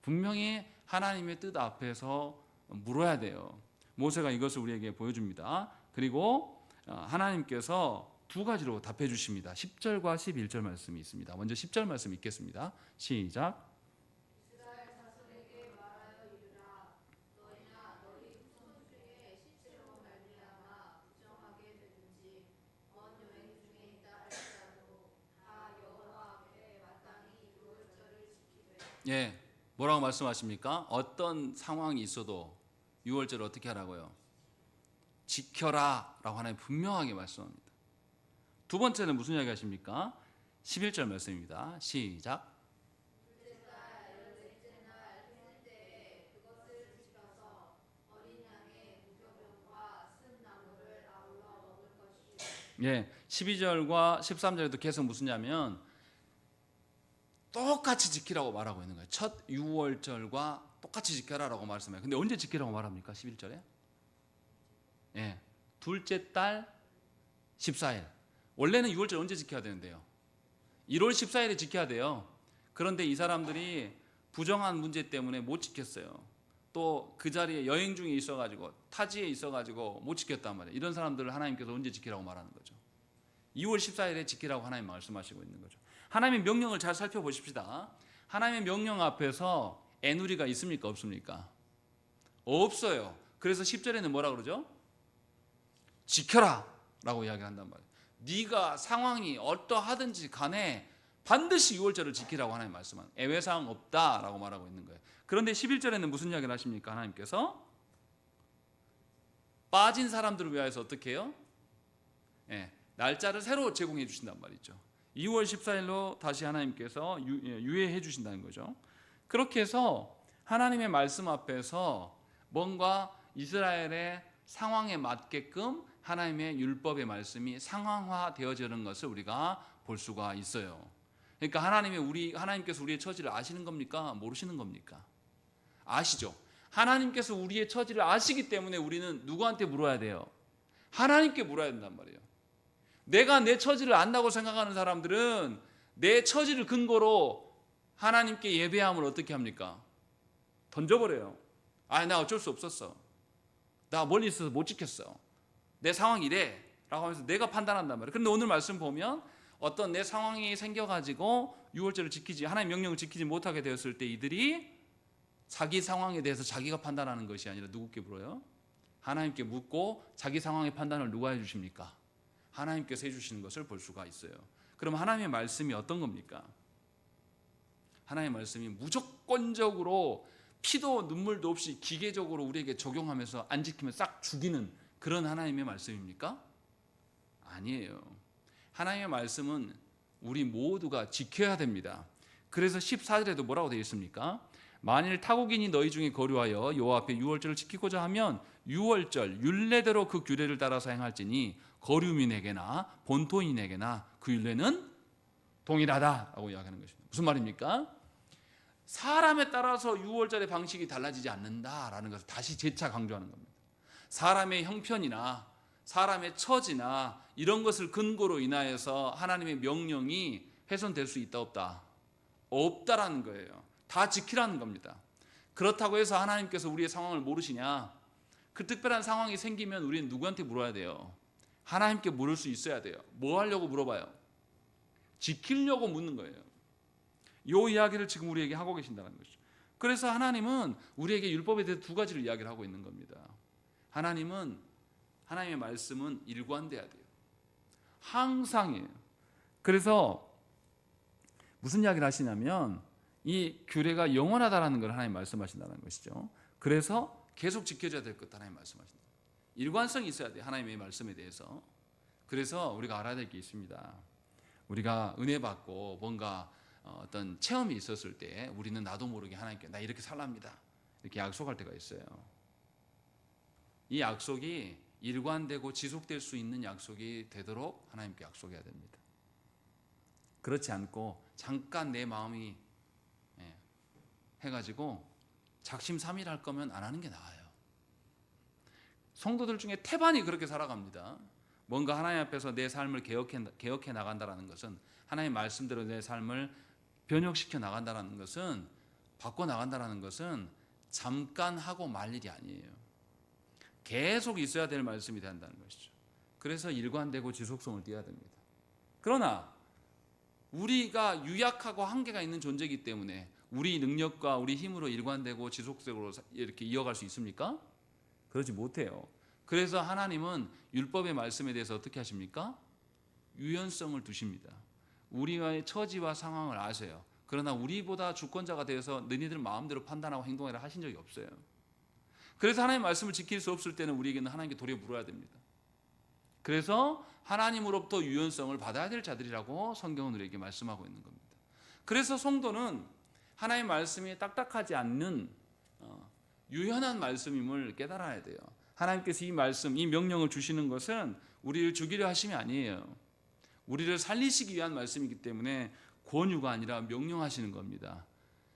분명히 하나님의 뜻 앞에서 물어야 돼요. 모세가 이것을 우리에게 보여줍니다. 그리고 하나님께서 두 가지로 답해 주십니다. 10절과 11절 말씀이 있습니다. 먼저 10절 말씀 읽겠습니다. 시작. 예, 뭐라고 말씀하십니까? 어떤 상황이 있어도 6월절을 어떻게 하라고요? 지켜라 라고 하나님 분명하게 말씀합니다. 두 번째는 무슨 이야기 하십니까? 11절 말씀입니다. 시작. 예, 12절과 13절에도 계속 무슨냐면 똑같이 지키라고 말하고 있는 거예요. 첫 6월절과 똑같이 지켜라라고 말씀해요. 근데 언제 지키라고 말합니까? 11절에? 예, 둘째 달 14일. 원래는 6월절 언제 지켜야 되는데요? 1월 14일에 지켜야 돼요. 그런데 이 사람들이 부정한 문제 때문에 못 지켰어요. 또 그 자리에 여행 중에 있어가지고 타지에 있어가지고 못 지켰단 말이에요. 이런 사람들을 하나님께서 언제 지키라고 말하는 거죠? 2월 14일에 지키라고 하나님 말씀하시고 있는 거죠. 하나님의 명령을 잘 살펴보십시다. 하나님의 명령 앞에서 애누리가 있습니까? 없습니까? 없어요. 그래서 10절에는 뭐라 그러죠? 지켜라 라고 이야기한단 말이에요. 네가 상황이 어떠하든지 간에 반드시 유월절을 지키라고 하나님 말씀하는, 애외사항 없다라고 말하고 있는 거예요. 그런데 11절에는 무슨 이야기를 하십니까? 하나님께서 빠진 사람들을 위하여서 어떻게 해요? 날짜를 새로 제공해 주신단 말이죠. 2월 14일로 다시 하나님께서 유예해 주신다는 거죠. 그렇게 해서 하나님의 말씀 앞에서 뭔가 이스라엘의 상황에 맞게끔 하나님의 율법의 말씀이 상황화되어지는 것을 우리가 볼 수가 있어요. 그러니까 하나님께서 우리의 처지를 아시는 겁니까? 모르시는 겁니까? 아시죠. 하나님께서 우리의 처지를 아시기 때문에 우리는 누구한테 물어야 돼요? 하나님께 물어야 된단 말이에요. 내가 내 처지를 안다고 생각하는 사람들은 내 처지를 근거로 하나님께 예배함을 어떻게 합니까? 던져버려요. 나 어쩔 수 없었어. 나 멀리 있어서 못 지켰어. 내 상황이 이래 라고 하면서 내가 판단한단 말이에요. 그런데 오늘 말씀 보면 어떤 내 상황이 생겨가지고 유월절을 지키지, 하나님의 명령을 지키지 못하게 되었을 때 이들이 자기 상황에 대해서 자기가 판단하는 것이 아니라 누구께 물어요? 하나님께 묻고 자기 상황의 판단을 누가 해주십니까? 하나님께서 해주시는 것을 볼 수가 있어요. 그럼 하나님의 말씀이 어떤 겁니까? 하나님의 말씀이 무조건적으로 피도 눈물도 없이 기계적으로 우리에게 적용하면서 안 지키면 싹 죽이는 그런 하나님의 말씀입니까? 아니에요. 하나님의 말씀은 우리 모두가 지켜야 됩니다. 그래서 14절에도 뭐라고 되어 있습니까? 만일 타국인이 너희 중에 거류하여 여호와 앞에 유월절을 지키고자 하면 유월절 율례대로 그 규례를 따라서 행할지니 거류민에게나 본토인에게나 그 율례는 동일하다라고 이야기하는 것입니다. 무슨 말입니까? 사람에 따라서 유월절의 방식이 달라지지 않는다라는 것을 다시 재차 강조하는 겁니다. 사람의 형편이나 사람의 처지나 이런 것을 근거로 인하여서 하나님의 명령이 훼손될 수 있다 없다? 없다라는 거예요. 다 지키라는 겁니다. 그렇다고 해서 하나님께서 우리의 상황을 모르시냐? 그 특별한 상황이 생기면 우리는 누구한테 물어야 돼요? 하나님께 물을 수 있어야 돼요. 뭐 하려고 물어봐요? 지키려고 묻는 거예요. 이 이야기를 지금 우리에게 하고 계신다는 것이죠. 그래서 하나님은 우리에게 율법에 대해서 두 가지를 이야기를 하고 있는 겁니다. 하나님의 말씀은 일관돼야 돼요. 항상이에요. 그래서 무슨 이야기를 하시냐면 이 규례가 영원하다라는 걸 하나님 말씀하신다는 것이죠. 그래서 계속 지켜져야 될 것 하나님 말씀하신다. 일관성이 있어야 돼요. 하나님의 말씀에 대해서. 그래서 우리가 알아야 될 게 있습니다. 우리가 은혜 받고 뭔가 어떤 체험이 있었을 때 우리는 나도 모르게 하나님께 나 이렇게 살랍니다 이렇게 약속할 때가 있어요. 이 약속이 일관되고 지속될 수 있는 약속이 되도록 하나님께 약속해야 됩니다. 그렇지 않고 잠깐 내 마음이 해가지고 작심삼일할 거면 안 하는 게 나아요. 성도들 중에 태반이 그렇게 살아갑니다. 뭔가 하나님 앞에서 내 삶을 개혁해 나간다는 것은, 하나님 말씀대로 내 삶을 변혁시켜 나간다는 것은, 바꿔 나간다는 것은 잠깐 하고 말 일이 아니에요. 계속 있어야 될 말씀이 된다는 것이죠. 그래서 일관되고 지속성을 띠어야 됩니다. 그러나 우리가 유약하고 한계가 있는 존재이기 때문에 우리 능력과 우리 힘으로 일관되고 지속적으로 이렇게 이어갈 수 있습니까? 그러지 못해요. 그래서 하나님은 율법의 말씀에 대해서 어떻게 하십니까? 유연성을 두십니다. 우리의 처지와 상황을 아세요. 그러나 우리보다 주권자가 되어서 너희들 마음대로 판단하고 행동하라 하신 적이 없어요. 그래서 하나님의 말씀을 지킬 수 없을 때는 우리에게는 하나님께 도리어 물어야 됩니다. 그래서 하나님으로부터 유연성을 받아야 될 자들이라고 성경은 우리에게 말씀하고 있는 겁니다. 그래서 성도는 하나님의 말씀이 딱딱하지 않는 유연한 말씀임을 깨달아야 돼요. 하나님께서 이 말씀, 이 명령을 주시는 것은 우리를 죽이려 하심이 아니에요. 우리를 살리시기 위한 말씀이기 때문에 권유가 아니라 명령하시는 겁니다.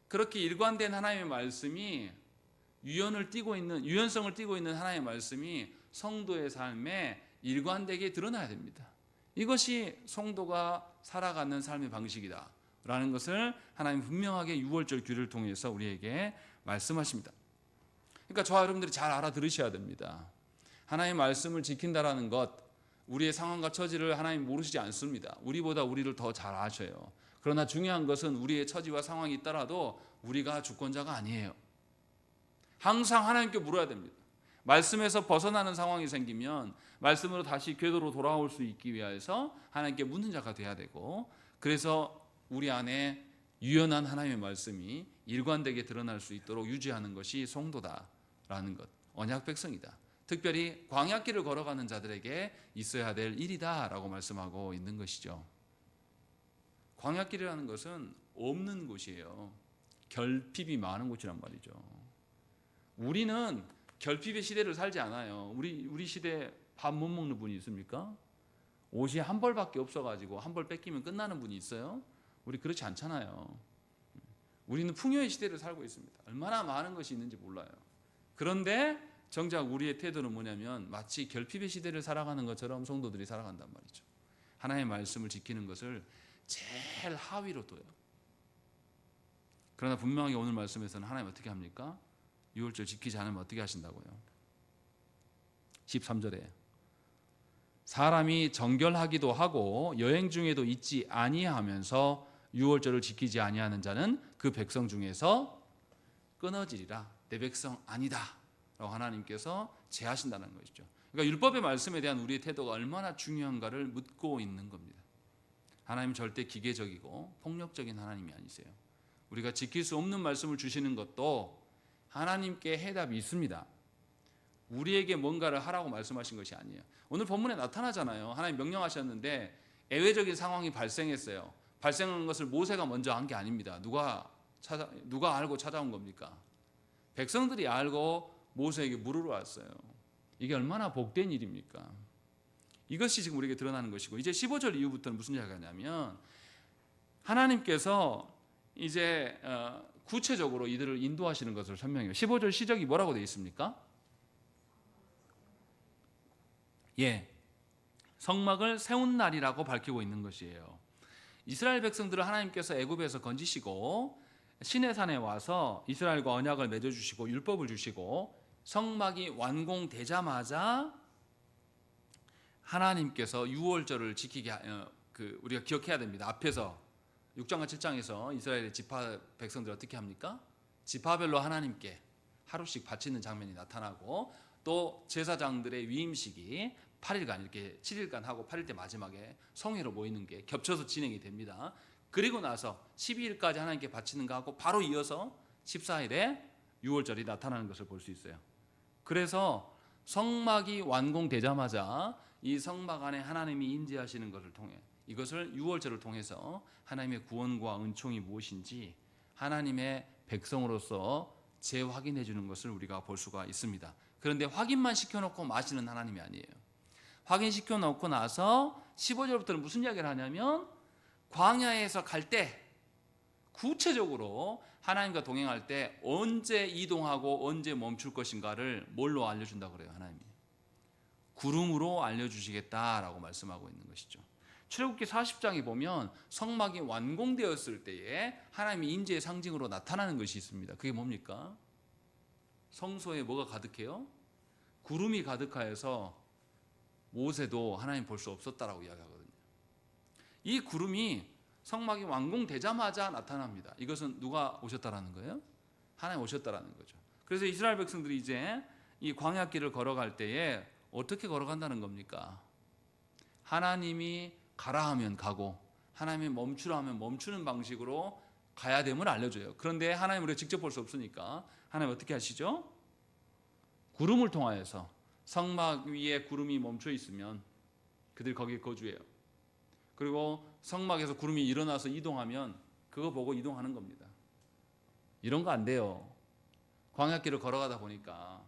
그렇게 일관된 하나님의 말씀이 유연성을 띠고 있는 하나님의 말씀이 성도의 삶에 일관되게 드러나야 됩니다. 이것이 성도가 살아가는 삶의 방식이다 라는 것을 하나님 분명하게 유월절 규례를 통해서 우리에게 말씀하십니다. 그러니까 저와 여러분들이 잘 알아들으셔야 됩니다. 하나님의 말씀을 지킨다라는 것, 우리의 상황과 처지를 하나님 모르시지 않습니다. 우리보다 우리를 더 잘 아셔요. 그러나 중요한 것은 우리의 처지와 상황이 있더라도 우리가 주권자가 아니에요. 항상 하나님께 물어야 됩니다. 말씀에서 벗어나는 상황이 생기면 말씀으로 다시 궤도로 돌아올 수 있기 위해서 하나님께 묻는 자가 돼야 되고, 그래서 우리 안에 유연한 하나님의 말씀이 일관되게 드러날 수 있도록 유지하는 것이 성도다라는 것, 언약 백성이다. 특별히 광야길을 걸어가는 자들에게 있어야 될 일이다라고 말씀하고 있는 것이죠. 광야길이라는 것은 없는 곳이에요. 결핍이 많은 곳이란 말이죠. 우리는 결핍의 시대를 살지 않아요. 우리 시대에 밥 못 먹는 분이 있습니까? 옷이 한 벌밖에 없어가지고 한 벌 뺏기면 끝나는 분이 있어요? 우리 그렇지 않잖아요. 우리는 풍요의 시대를 살고 있습니다. 얼마나 많은 것이 있는지 몰라요. 그런데 정작 우리의 태도는 뭐냐면 마치 결핍의 시대를 살아가는 것처럼 성도들이 살아간단 말이죠. 하나님의 말씀을 지키는 것을 제일 하위로 둬요. 그러나 분명히 오늘 말씀에서는 하나님 어떻게 합니까? 유월절 지키지 않으면 어떻게 하신다고요? 13절에 사람이 정결하기도 하고 여행 중에도 잊지 아니하면서 유월절을 지키지 아니하는 자는 그 백성 중에서 끊어지리라. 내 백성 아니다 라고 하나님께서 제하신다는 것이죠. 그러니까 율법의 말씀에 대한 우리의 태도가 얼마나 중요한가를 묻고 있는 겁니다. 하나님은 절대 기계적이고 폭력적인 하나님이 아니세요. 우리가 지킬 수 없는 말씀을 주시는 것도 하나님께 해답이 있습니다. 우리에게 뭔가를 하라고 말씀하신 것이 아니에요. 오늘 본문에 나타나잖아요. 하나님 명령하셨는데 예외적인 상황이 발생했어요. 발생한 것을 모세가 먼저 한 게 아닙니다. 누가 알고 찾아온 겁니까? 백성들이 알고 모세에게 물으러 왔어요. 이게 얼마나 복된 일입니까? 이것이 지금 우리에게 드러나는 것이고, 이제 15절 이후부터는 무슨 이야기가 냐면 하나님께서 이제 구체적으로 이들을 인도하시는 것을 설명해요. 15절 시작이 뭐라고 되어 있습니까? 성막을 세운 날이라고 밝히고 있는 것이에요. 이스라엘 백성들을 하나님께서 애굽에서 건지시고 시내산에 와서 이스라엘과 언약을 맺어주시고 율법을 주시고 성막이 완공되자마자 하나님께서 유월절을 지키게 우리가 기억해야 됩니다. 앞에서 6장과 7장에서 이스라엘의 지파 백성들 어떻게 합니까? 지파별로 하나님께 하루씩 바치는 장면이 나타나고, 또 제사장들의 위임식이 8일간 이렇게 7일간 하고 8일째 마지막에 성회로 모이는 게 겹쳐서 진행이 됩니다. 그리고 나서 12일까지 하나님께 바치는 거하고 바로 이어서 14일에 유월절이 나타나는 것을 볼 수 있어요. 그래서 성막이 완공되자마자 이 성막 안에 하나님이 임재하시는 것을 통해, 이것을 유월절을 통해서 하나님의 구원과 은총이 무엇인지 하나님의 백성으로서 재확인해 주는 것을 우리가 볼 수가 있습니다. 그런데 확인만 시켜놓고 마시는 하나님이 아니에요. 확인시켜놓고 나서 15절부터는 무슨 이야기를 하냐면 광야에서 갈 때 구체적으로 하나님과 동행할 때 언제 이동하고 언제 멈출 것인가를 뭘로 알려준다고 그래요. 하나님이 구름으로 알려주시겠다라고 말씀하고 있는 것이죠. 출애굽기 40장에 보면 성막이 완공되었을 때에 하나님이 임재의 상징으로 나타나는 것이 있습니다. 그게 뭡니까? 성소에 뭐가 가득해요? 구름이 가득하여서 모세도 하나님 볼 수 없었다라고 이야기하거든요. 이 구름이 성막이 완공되자마자 나타납니다. 이것은 누가 오셨다라는 거예요? 하나님 오셨다라는 거죠. 그래서 이스라엘 백성들이 이제 이 광야길을 걸어갈 때에 어떻게 걸어간다는 겁니까? 하나님이 가라 하면 가고 하나님이 멈추라 하면 멈추는 방식으로 가야 됨을 알려줘요. 그런데 하나님 우리가 직접 볼 수 없으니까 하나님 어떻게 하시죠? 구름을 통하여서, 성막 위에 구름이 멈춰 있으면 그들이 거기에 거주해요. 그리고 성막에서 구름이 일어나서 이동하면 그거 보고 이동하는 겁니다. 이런 거 안 돼요. 광야길을 걸어가다 보니까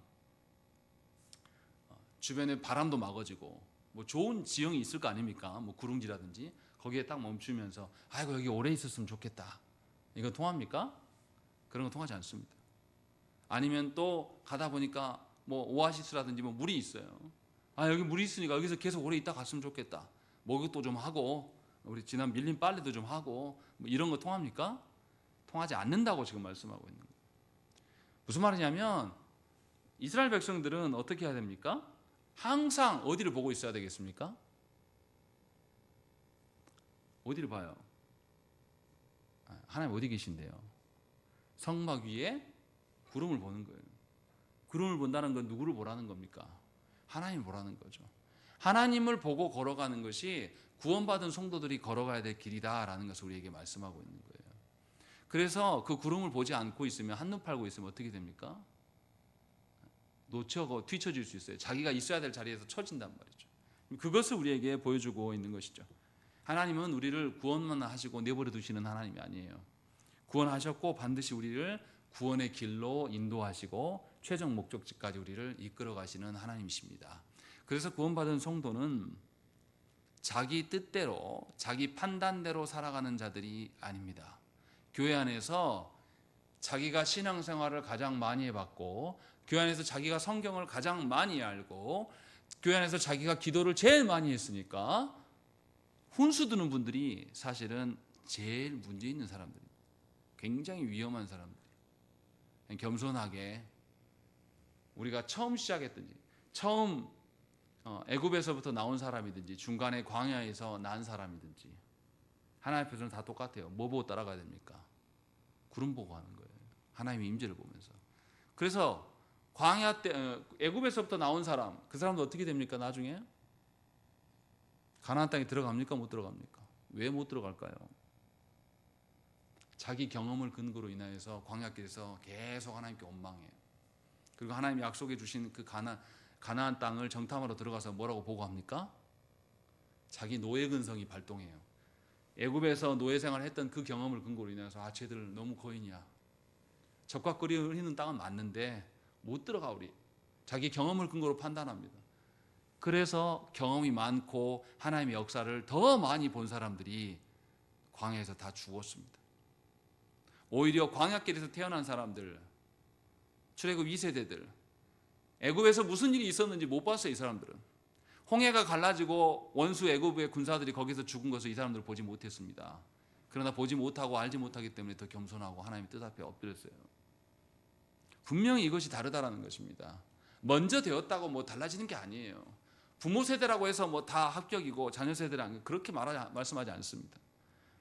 주변에 바람도 막아지고 뭐 좋은 지형이 있을 거 아닙니까? 뭐 구릉지라든지 거기에 딱 멈추면서 아이고 여기 오래 있었으면 좋겠다. 이거 통합니까? 그런 거 통하지 않습니다. 아니면 또 가다 보니까 뭐 오아시스라든지 뭐 물이 있어요. 아 여기 물이 있으니까 여기서 계속 오래 있다 갔으면 좋겠다. 목욕도 좀 하고 우리 지난 밀린 빨래도 좀 하고 뭐 이런 거 통합니까? 통하지 않는다고 지금 말씀하고 있는 거예요. 무슨 말이냐면 이스라엘 백성들은 어떻게 해야 됩니까? 항상 어디를 보고 있어야 되겠습니까? 어디를 봐요? 하나님 어디 계신데요? 성막 위에 구름을 보는 거예요. 구름을 본다는 건 누구를 보라는 겁니까? 하나님을 보라는 거죠. 하나님을 보고 걸어가는 것이 구원받은 성도들이 걸어가야 될 길이다라는 것을 우리에게 말씀하고 있는 거예요. 그래서 그 구름을 보지 않고 있으면, 한눈 팔고 있으면 어떻게 됩니까? 뒤처질 수 있어요. 자기가 있어야 될 자리에서 처진단 말이죠. 그것을 우리에게 보여주고 있는 것이죠. 하나님은 우리를 구원만 하시고 내버려 두시는 하나님이 아니에요. 구원하셨고 반드시 우리를 구원의 길로 인도하시고 최종 목적지까지 우리를 이끌어 가시는 하나님이십니다. 그래서 구원받은 성도는 자기 뜻대로, 자기 판단대로 살아가는 자들이 아닙니다. 교회 안에서 자기가 신앙생활을 가장 많이 해봤고, 교회 안에서 자기가 성경을 가장 많이 알고, 교회 안에서 자기가 기도를 제일 많이 했으니까 훈수 두는 분들이 사실은 제일 문제 있는 사람들입니다. 굉장히 위험한 사람들. 겸손하게 우리가 처음 시작했든지, 처음 애굽에서부터 나온 사람이든지, 중간에 광야에서 난 사람이든지 하나님 앞에서는 다 똑같아요. 뭐 보고 따라가야 됩니까? 구름 보고 하는 거예요. 하나님의 임재를 보면서. 그래서 광야 때 애굽에서부터 나온 사람, 그 사람도 어떻게 됩니까? 나중에 가나안 땅에 들어갑니까? 못 들어갑니까? 왜 못 들어갈까요? 자기 경험을 근거로 인하여서 광야길에서 계속 하나님께 원망해요. 그리고 하나님이 약속해 주신 그 가나안 땅을 정탐하러 들어가서 뭐라고 보고합니까? 자기 노예 근성이 발동해요. 애굽에서 노예 생활을 했던 그 경험을 근거로 인해서 쟤들 너무 거인이야. 적과 꿀이 흐르는 땅은 맞는데 못 들어가 우리. 자기 경험을 근거로 판단합니다. 그래서 경험이 많고 하나님의 역사를 더 많이 본 사람들이 광야에서 다 죽었습니다. 오히려 광야길에서 태어난 사람들, 출애굽 2세대들, 애굽에서 무슨 일이 있었는지 못 봤어요. 이 사람들은 홍해가 갈라지고 원수 애굽의 군사들이 거기서 죽은 것을 이 사람들은 보지 못했습니다. 그러나 보지 못하고 알지 못하기 때문에 더 겸손하고 하나님의 뜻 앞에 엎드렸어요. 분명히 이것이 다르다라는 것입니다. 먼저 되었다고 뭐 달라지는 게 아니에요. 부모 세대라고 해서 뭐 다 합격이고 자녀 세대라는 그렇게 말씀하지 않습니다.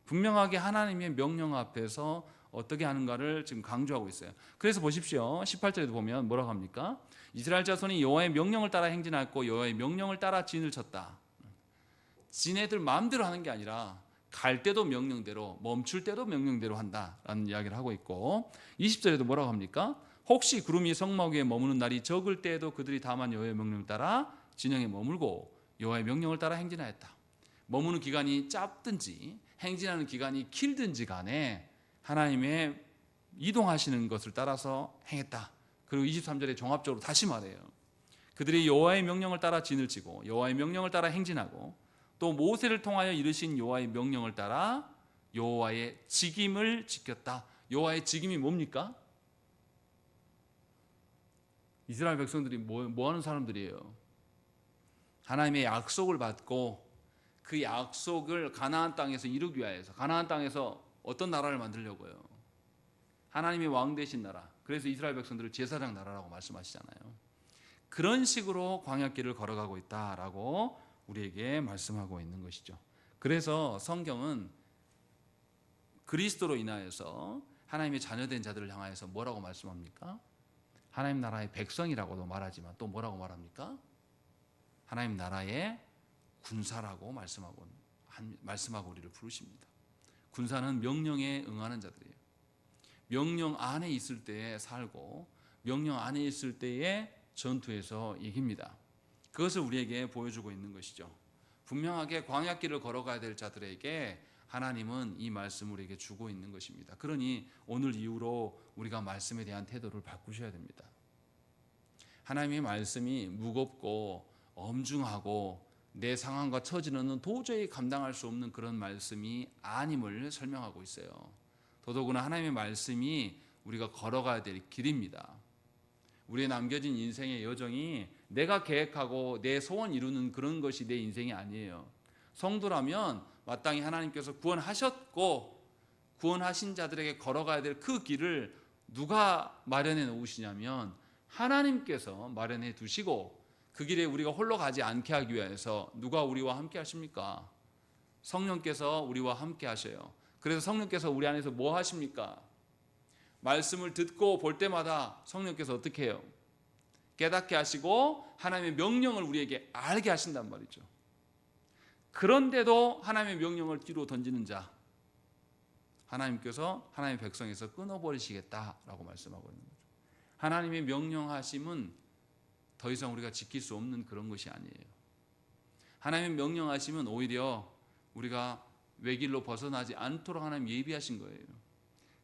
분명하게 하나님의 명령 앞에서 어떻게 하는가를 지금 강조하고 있어요. 그래서 보십시오. 18절에도 보면 뭐라고 합니까? 이스라엘 자손이 여호와의 명령을 따라 행진하였고 여호와의 명령을 따라 진을 쳤다. 지네들 마음대로 하는 게 아니라 갈 때도 명령대로, 멈출 때도 명령대로 한다라는 이야기를 하고 있고, 20절에도 뭐라고 합니까? 혹시 구름이 성막 위에 머무는 날이 적을 때에도 그들이 다만 여호와의 명령을 따라 진영에 머물고 여호와의 명령을 따라 행진하였다. 머무는 기간이 짧든지 행진하는 기간이 길든지 간에 하나님의 이동하시는 것을 따라서 행했다. 그리고 23절에 종합적으로 다시 말해요. 그들이 여호와의 명령을 따라 진을 치고 여호와의 명령을 따라 행진하고 또 모세를 통하여 이르신 여호와의 명령을 따라 여호와의 직임을 지켰다. 여호와의 직임이 뭡니까? 이스라엘 백성들이 뭐 하는 사람들이에요? 하나님의 약속을 받고 그 약속을 가나안 땅에서 이루기 위해서, 가나안 땅에서 어떤 나라를 만들려고요? 하나님의 왕 되신 나라. 그래서 이스라엘 백성들을 제사장 나라라고 말씀하시잖아요. 그런 식으로 광야길을 걸어가고 있다라고 우리에게 말씀하고 있는 것이죠. 그래서 성경은 그리스도로 인하여서 하나님의 자녀된 자들을 향하여서 뭐라고 말씀합니까? 하나님 나라의 백성이라고도 말하지만 또 뭐라고 말합니까? 하나님 나라의 군사라고 말씀하고 우리를 부르십니다. 군사는 명령에 응하는 자들이에요. 명령 안에 있을 때에 살고 명령 안에 있을 때에 전투에서 이깁니다. 그것을 우리에게 보여주고 있는 것이죠. 분명하게 광야길을 걸어가야 될 자들에게 하나님은 이 말씀을 우리에게 주고 있는 것입니다. 그러니 오늘 이후로 우리가 말씀에 대한 태도를 바꾸셔야 됩니다. 하나님의 말씀이 무겁고 엄중하고 내 상황과 처지는 도저히 감당할 수 없는 그런 말씀이 아님을 설명하고 있어요. 더더구나 하나님의 말씀이 우리가 걸어가야 될 길입니다. 우리의 남겨진 인생의 여정이 내가 계획하고 내 소원 이루는 그런 것이 내 인생이 아니에요. 성도라면 마땅히 하나님께서 구원하셨고 구원하신 자들에게 걸어가야 될 그 길을 누가 마련해 놓으시냐면 하나님께서 마련해 두시고 그 길에 우리가 홀로 가지 않게 하기 위해서 누가 우리와 함께 하십니까? 성령께서 우리와 함께 하셔요. 그래서 성령께서 우리 안에서 뭐 하십니까? 말씀을 듣고 볼 때마다 성령께서 어떻게 해요? 깨닫게 하시고 하나님의 명령을 우리에게 알게 하신단 말이죠. 그런데도 하나님의 명령을 뒤로 던지는 자, 하나님께서 하나님의 백성에서 끊어버리시겠다라고 말씀하고 있는 거죠. 하나님의 명령하심은 더 이상 우리가 지킬 수 없는 그런 것이 아니에요. 하나님의 명령하심은 오히려 우리가 외길로 벗어나지 않도록 하나님 예비하신 거예요.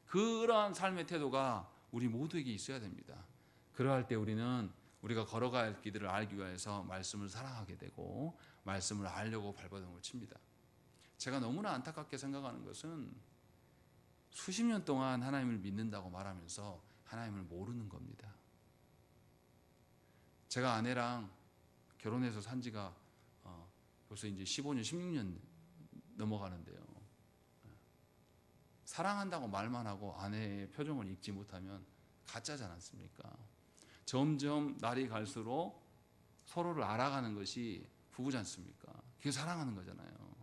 그러한 삶의 태도가 우리 모두에게 있어야 됩니다. 그러할 때 우리는 우리가 걸어가야 할 길들을 알기 위해서 말씀을 사랑하게 되고 말씀을 알려고 발버둥을 칩니다. 제가 너무나 안타깝게 생각하는 것은 수십 년 동안 하나님을 믿는다고 말하면서 하나님을 모르는 겁니다. 제가 아내랑 결혼해서 산 지가 벌써 이제 15년, 16년 넘어가는데요. 사랑한다고 말만 하고 아내의 표정을 읽지 못하면 가짜지 않습니까? 점점 날이 갈수록 서로를 알아가는 것이 부부지 않습니까? 그게 사랑하는 거잖아요.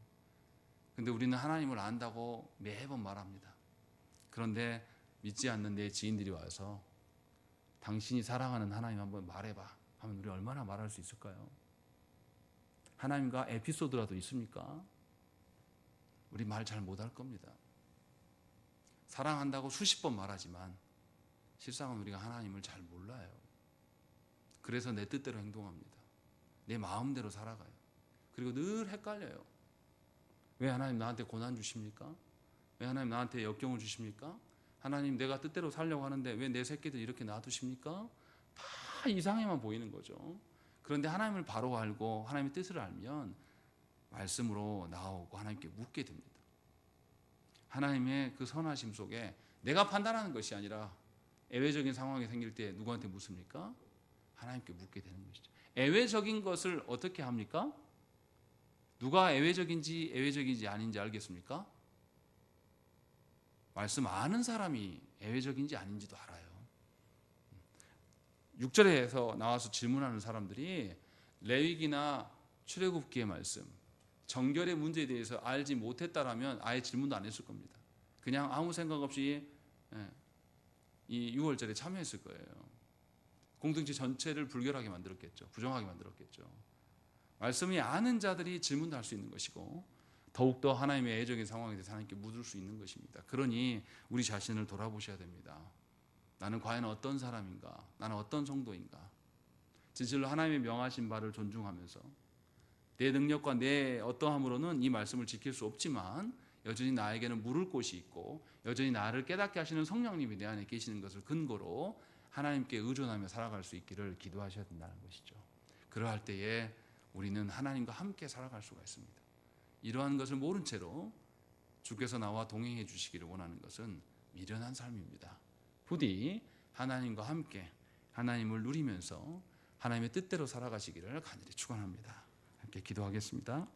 근데 우리는 하나님을 안다고 매번 말합니다. 그런데 믿지 않는 내 지인들이 와서 당신이 사랑하는 하나님 한번 말해봐 하면 우리 얼마나 말할 수 있을까요? 하나님과 에피소드라도 있습니까? 우리 말 잘 못할 겁니다. 사랑한다고 수십 번 말하지만 실상은 우리가 하나님을 잘 몰라요. 그래서 내 뜻대로 행동합니다. 내 마음대로 살아가요. 그리고 늘 헷갈려요. 왜 하나님 나한테 고난 주십니까? 왜 하나님 나한테 역경을 주십니까? 하나님 내가 뜻대로 살려고 하는데 왜 내 새끼들 이렇게 놔두십니까? 다 이상해만 보이는 거죠. 그런데 하나님을 바로 알고 하나님의 뜻을 알면 말씀으로 나오고 하나님께 묻게 됩니다. 하나님의 그 선하심 속에 내가 판단하는 것이 아니라 애외적인 상황이 생길 때 누구한테 묻습니까? 하나님께 묻게 되는 것이죠. 애외적인 것을 어떻게 합니까? 누가 애외적인지 아닌지 알겠습니까? 말씀 아는 사람이 애외적인지 아닌지도 알아요. 6절에서 나와서 질문하는 사람들이 레위기나 출애굽기의 말씀, 정결의 문제에 대해서 알지 못했다라면 아예 질문도 안 했을 겁니다. 그냥 아무 생각 없이 이 6월절에 참여했을 거예요. 공동체 전체를 불결하게 만들었겠죠. 부정하게 만들었겠죠. 말씀이 아는 자들이 질문도 할 수 있는 것이고 더욱더 하나님의 애적인 상황에 대해서 하나님께 묻을 수 있는 것입니다. 그러니 우리 자신을 돌아보셔야 됩니다. 나는 과연 어떤 사람인가? 나는 어떤 성도인가? 진실로 하나님의 명하신 바를 존중하면서 내 능력과 내 어떠함으로는 이 말씀을 지킬 수 없지만 여전히 나에게는 물을 곳이 있고 여전히 나를 깨닫게 하시는 성령님이 내 안에 계시는 것을 근거로 하나님께 의존하며 살아갈 수 있기를 기도하셔야 된다는 것이죠. 그러할 때에 우리는 하나님과 함께 살아갈 수가 있습니다. 이러한 것을 모른 채로 주께서 나와 동행해 주시기를 원하는 것은 미련한 삶입니다. 부디 하나님과 함께 하나님을 누리면서 하나님의 뜻대로 살아가시기를 간절히 축원합니다. 함께 기도하겠습니다.